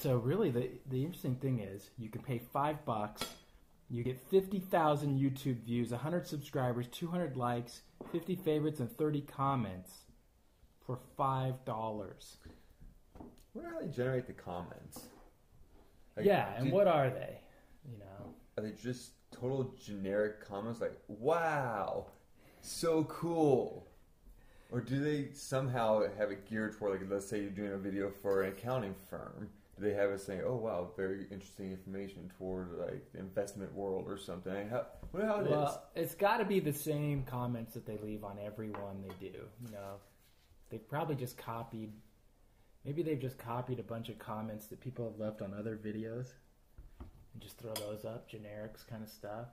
So really, the interesting thing is you can pay $5, you get 50,000 YouTube views, 100 subscribers, 200 likes, 50 favorites, and 30 comments for $5. I wonder how they generate the comments. Like, yeah, and what are they? You know, are they just total generic comments like "Wow, so cool"? Or do they somehow have it geared toward, like, let's say you're doing a video for an accounting firm. Do they have it saying, oh, wow, very interesting information toward, like, the investment world or something? What how it is? Well, it's got to be the same comments that they leave on every one they do. You know, they've probably just copied. Maybe they've just copied a bunch of comments that people have left on other videos and just throw those up, generics kind of stuff.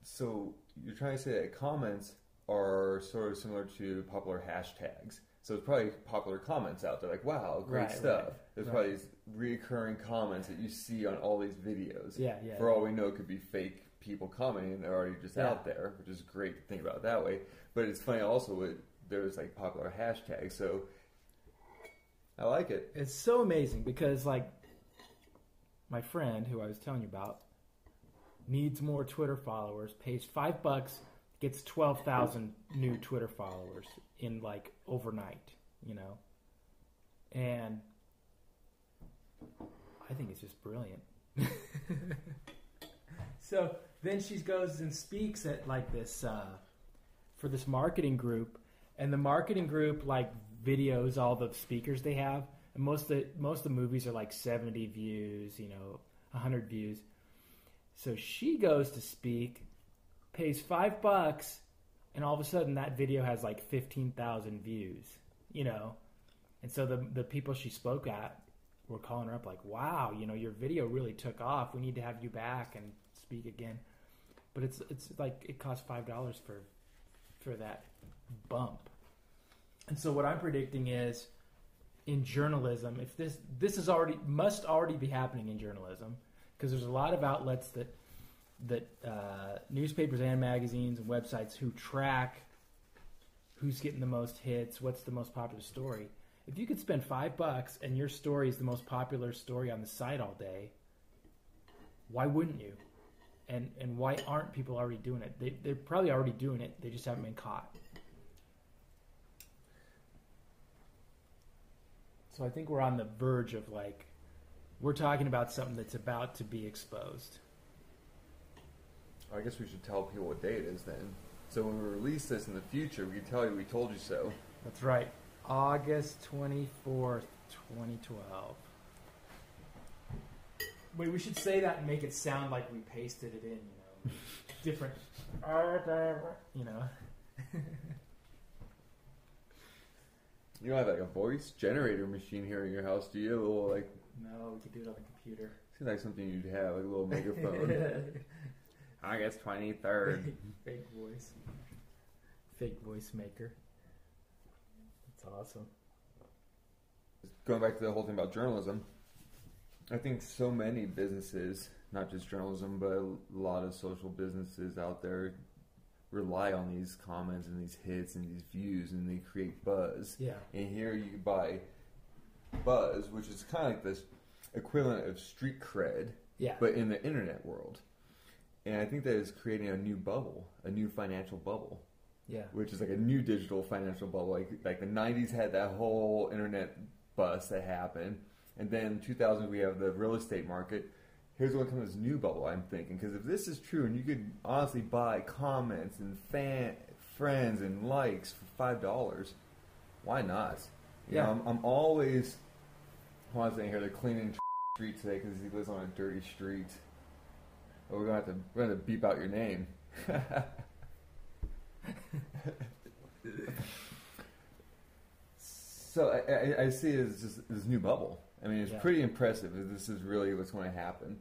So you're trying to say that comments are sort of similar to popular hashtags. So it's probably popular comments out there, like, wow, great stuff. Right, There's probably these recurring comments that you see on all these videos. Yeah. For all we know, it could be fake people commenting, and they're already just out there, which is great to think about it that way. But it's funny also, there's like popular hashtags, so I like it. It's so amazing because, like, my friend who I was telling you about needs more Twitter followers, pays $5, gets 12,000 new Twitter followers in, like, overnight, you know? And I think it's just brilliant. So then she goes and speaks at, like, this, for this marketing group, and the marketing group, like, videos all the speakers they have, and most of the movies are like 70 views, you know, 100 views. So she goes to speak, pays $5, and all of a sudden that video has like 15,000 views, you know. And so the people she spoke at were calling her up like, wow, you know, your video really took off. We need to have you back and speak again. But it's like it costs $5 for that bump. And so what I'm predicting is, in journalism, if this is must already be happening in journalism, because there's a lot of outlets that newspapers and magazines and websites who track who's getting the most hits, what's the most popular story. If you could spend $5 and your story is the most popular story on the site all day, why wouldn't you? And why aren't people already doing it? They're probably already doing it. They just haven't been caught. So I think we're on the verge of, like, we're talking about something that's about to be exposed. I guess we should tell people what day it is then. So when we release this in the future, we can tell you we told you so. That's right. August 24th, 2012. Wait, we should say that and make it sound like we pasted it in, you know. Different. You know. You don't have like a voice generator machine here in your house, do you? A little like... No, we could do it on the computer. Seems like something you'd have, like a little megaphone. August 23rd. Fake voice. Fake voice maker. That's awesome. Going back to the whole thing about journalism, I think so many businesses, not just journalism, but a lot of social businesses out there rely on these comments and these hits and these views, and they create buzz. Yeah. And here you buy buzz, which is kind of like this equivalent of street cred, but in the internet world. And I think that is creating a new bubble, a new financial bubble. Yeah. Which is like a new digital financial bubble. Like the 90s had that whole internet bust that happened. And then in 2000 we have the real estate market. Here's what comes this new bubble, I'm thinking. Because if this is true, and you could honestly buy comments and friends and likes for $5, why not? You know, I'm always, I was saying here, they're cleaning street today because he lives on a dirty street. But we're gonna have to beep out your name. So I see it as just this new bubble. I mean, it's pretty impressive if this is really what's going to happen.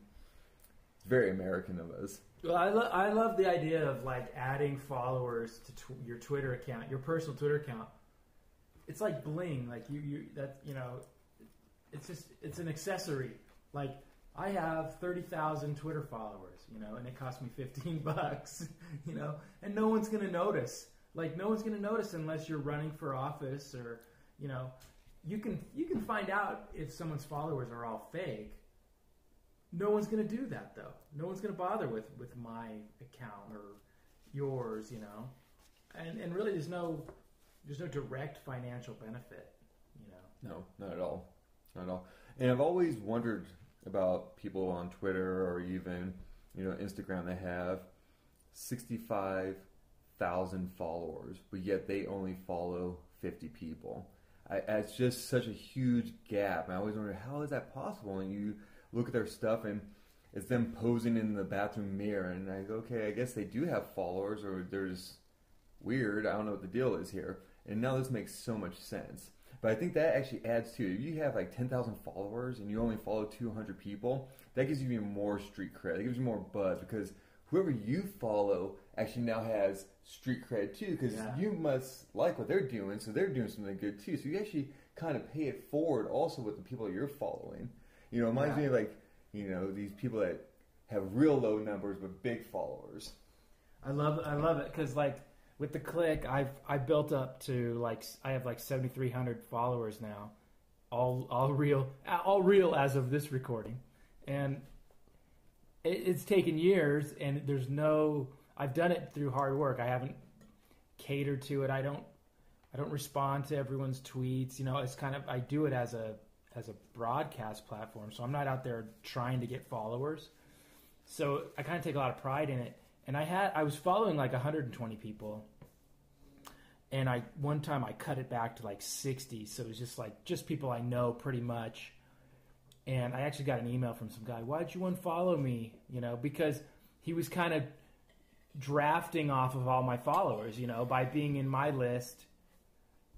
It's very American of us. Well, I love the idea of, like, adding followers to your Twitter account, your personal Twitter account. It's like bling, like it's an accessory. Like, I have 30,000 Twitter followers, you know, and it cost me $15, you know, and no one's going to notice. Like, no one's going to notice unless you're running for office or, you know, you can find out if someone's followers are all fake. No one's going to do that though. No one's going to bother with my account or yours, you know. And really, there's no direct financial benefit, you know. No, not at all. Not at all. And I've always wondered about people on Twitter or even, you know, Instagram that have 65,000 followers, but yet they only follow 50 people. It's just such a huge gap. And I always wonder, how is that possible? And you look at their stuff and it's them posing in the bathroom mirror, and I go, okay, I guess they do have followers, or there's weird, I don't know what the deal is here. And now this makes so much sense. But I think that actually adds to it. If you have like 10,000 followers and you only follow 200 people, that gives you even more street cred. It gives you more buzz, because whoever you follow actually now has street cred too, because you must like what they're doing, so they're doing something good too. So you actually kind of pay it forward also with the people you're following. You know, it reminds me of like, you know, these people that have real low numbers but big followers. I love it, because like with the Click, I built up to like, I have like 7,300 followers now, all real as of this recording, and it's taken years, and I've done it through hard work. I haven't catered to it. I don't respond to everyone's tweets. You know, it's kind of, I do it as a broadcast platform, so I'm not out there trying to get followers. So I kind of take a lot of pride in it. And I was following like 120 people, and one time I cut it back to like 60, so it was just people I know pretty much. And I actually got an email from some guy, "Why'd you unfollow me?" You know, because he was kind of drafting off of all my followers, you know, by being in my list.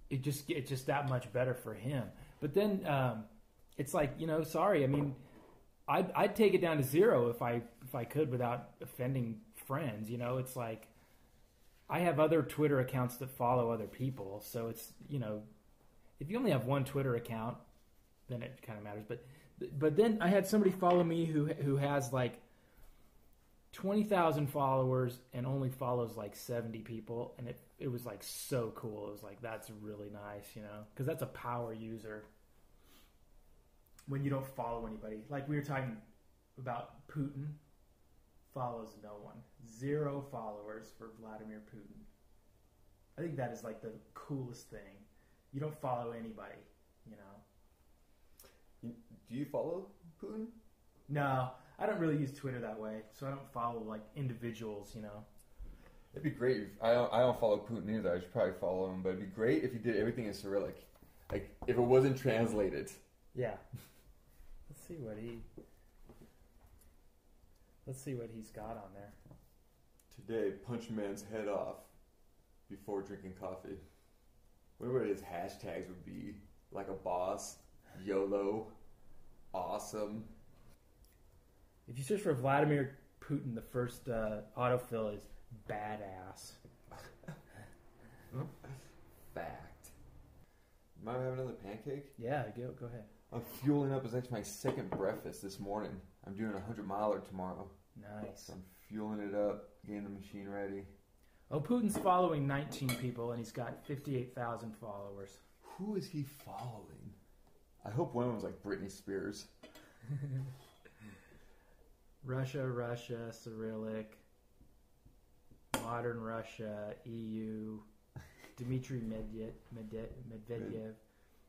It's just that much better for him. But then it's like, you know, sorry. I mean, I'd take it down to 0 if I could without offending friends. You know, it's like I have other Twitter accounts that follow other people, so it's, you know, if you only have one Twitter account, then it kind of matters. But then I had somebody follow me who has like 20,000 followers and only follows like 70 people, and it was like so cool. It was like, that's really nice, you know, because that's a power user when you don't follow anybody. Like we were talking about, Putin follows no one. 0 followers for Vladimir Putin. I think that is like the coolest thing. You don't follow anybody, you know. Do you follow Putin? No, I don't really use Twitter that way, so I don't follow like individuals, you know. It'd be great. I don't follow Putin either. I should probably follow him, but it'd be great if you did everything in Cyrillic, like if it wasn't translated. Yeah. Let's see what he's got on there. Today, punch man's head off before drinking coffee. Whatever his hashtags would be, like a boss, YOLO, awesome. If you search for Vladimir Putin, the first autofill is badass. Fact. Might I have another pancake? Yeah, go ahead. I'm fueling up. It's actually my second breakfast this morning. I'm doing a 100-miler tomorrow. Nice. So I'm fueling it up, getting the machine ready. Oh, Putin's following 19 people, and he's got 58,000 followers. Who is he following? I hope one of them's like Britney Spears. Russia, Cyrillic, Modern Russia, EU, Dmitry Medvedev,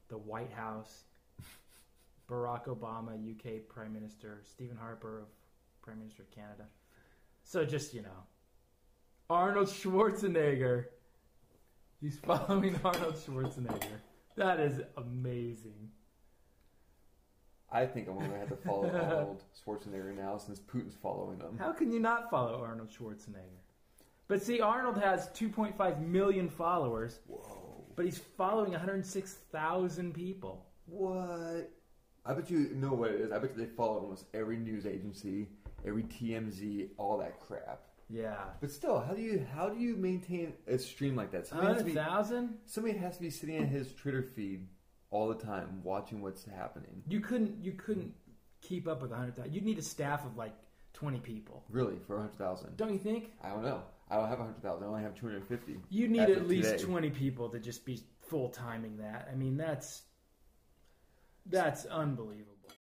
the White House, Barack Obama, UK Prime Minister, Stephen Harper, Prime Minister of Canada. So just, you know, Arnold Schwarzenegger. He's following Arnold Schwarzenegger. That is amazing. I think I'm going to have to follow Arnold Schwarzenegger now since Putin's following him. How can you not follow Arnold Schwarzenegger? But see, Arnold has 2.5 million followers. Whoa. But he's following 106,000 people. What? I bet you know what it is. I bet you they follow almost every news agency, every TMZ, all that crap. Yeah. But still, how do you maintain a stream like that? 100,000? Somebody has to be sitting in his Twitter feed all the time, watching what's happening. You couldn't keep up with 100,000. You'd need a staff of like 20 people. Really, for 100,000? Don't you think? I don't know. I don't have 100,000. I only have 250. You need at least 20 people to just be full timing that. I mean, that's That's unbelievable.